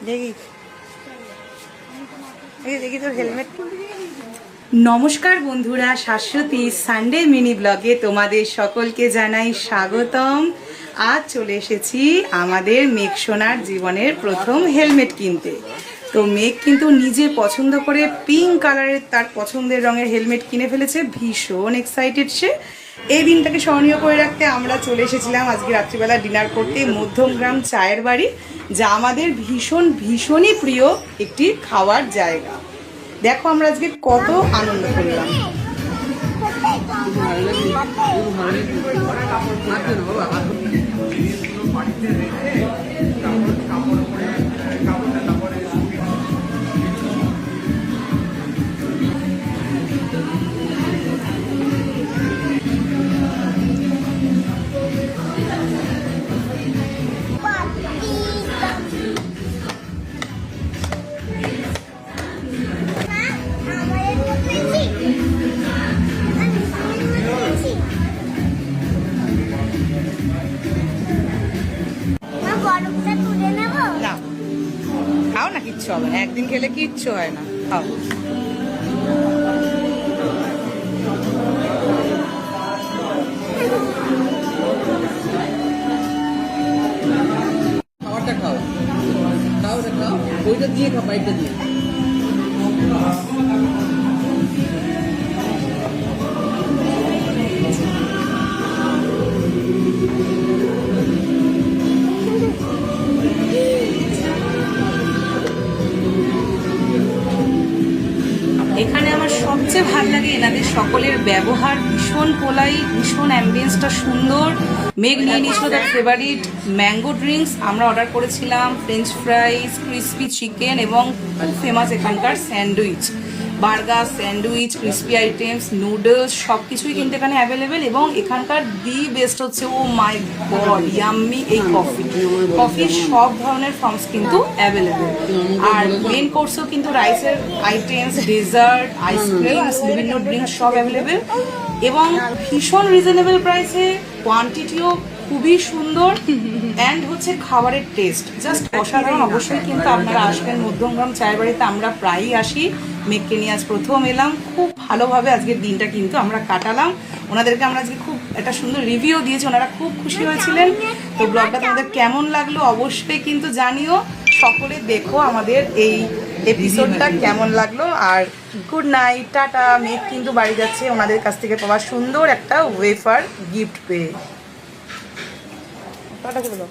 দেখি দেখি তোর হেলমেট। নমস্কার বন্ধুরা, শাশ্বতী সানডে মিনি ব্লগে তোমাদের সকলকে জানাই স্বাগতম। আজ চলে এসেছি আমাদের মেঘ সোনার জীবনের প্রথম হেলমেট কিনতে। তো মেঘ কিন্তু নিজে পছন্দ করে পিঙ্ক কালারের তার পছন্দের রঙের হেলমেট কিনে ফেলেছে। ভীষণ এক্সাইটেড সে। এই দিনটাকে স্মরণীয় করে রাখতে আমরা চলে এসেছিলাম আজকে রাত্রিবেলা ডিনার করতে মধ্যমগ্রাম চায়ের বাড়ি, যা আমাদের ভীষণই প্রিয় একটি খাওয়ার জায়গা। দেখো আমরা আজকে কত আনন্দ করলাম। না খাও না, কিচ্ছু হবে না, একদিন খেলে কিচ্ছু হয় না, খাও। খাবারটা খাও, খাওয়াটা খাও, ওইটা দিয়ে খাও, বাইকটা দিয়ে। এখানে আমার সবচেয়ে ভালো লাগে এনাদের সকলের ব্যবহার, ভীষণ পোলাই, ভীষণ অ্যাম্বিয়েন্সটা সুন্দর। মেঘ নিয়ে নিয়েছিল তার ফেভারিট ম্যাঙ্গো ড্রিঙ্কস, আমরা অর্ডার করেছিলাম ফ্রেঞ্চ ফ্রাইস, ক্রিসপি চিকেন এবং খুব ফেমাস এখানকার sandwich, burger, sandwich, crispy items, noodles সব কিছুই কিন্তু এখানে অ্যাভেলেবেল। এবং এখানকার দি বেস্ট হচ্ছে, ও মাই গড, ইয়াম্মি এই কফির সব ধরনের ফর্মস কিন্তু অ্যাভেলেবেল। আর মেন কোর্সেও কিন্তু রাইসের আইটেমস, ডেজার্ট, আইসক্রিমস, বিভিন্ন ড্রিঙ্কস সব অ্যাভেলেবেল এবং ভীষণ রিজনেবল প্রাইসে। কোয়ান্টিটিও খুবই সুন্দর অ্যান্ড হচ্ছে খাবারের টেস্ট জাস্ট অসাধারণ। অবশ্যই কিন্তু আপনারা আসবেন মধ্যমগ্রাম চায়ের বাড়িতে, আমরা প্রায়ই আসি। মেঘকে নিয়ে আজ প্রথম এলাম, খুব ভালোভাবে আজকের দিনটা কিন্তু আমরা কাটালাম। ওনাদেরকে আমরা আজকে খুব একটা সুন্দর রিভিউ দিয়েছি, ওনারা খুব খুশি হয়েছিলেন। তো ব্লগটা তোমাদের কেমন লাগলো অবশ্যই কিন্তু জানিও। সকলে দেখো আমাদের এই এপিসোডটা কেমন লাগলো। আর গুড নাইট, টাটা। মেঘ কিন্তু বাড়ি যাচ্ছে ওনাদের কাছ থেকে পাওয়া সুন্দর একটা ওয়েফার গিফট পেয়ে। টাটা বলো।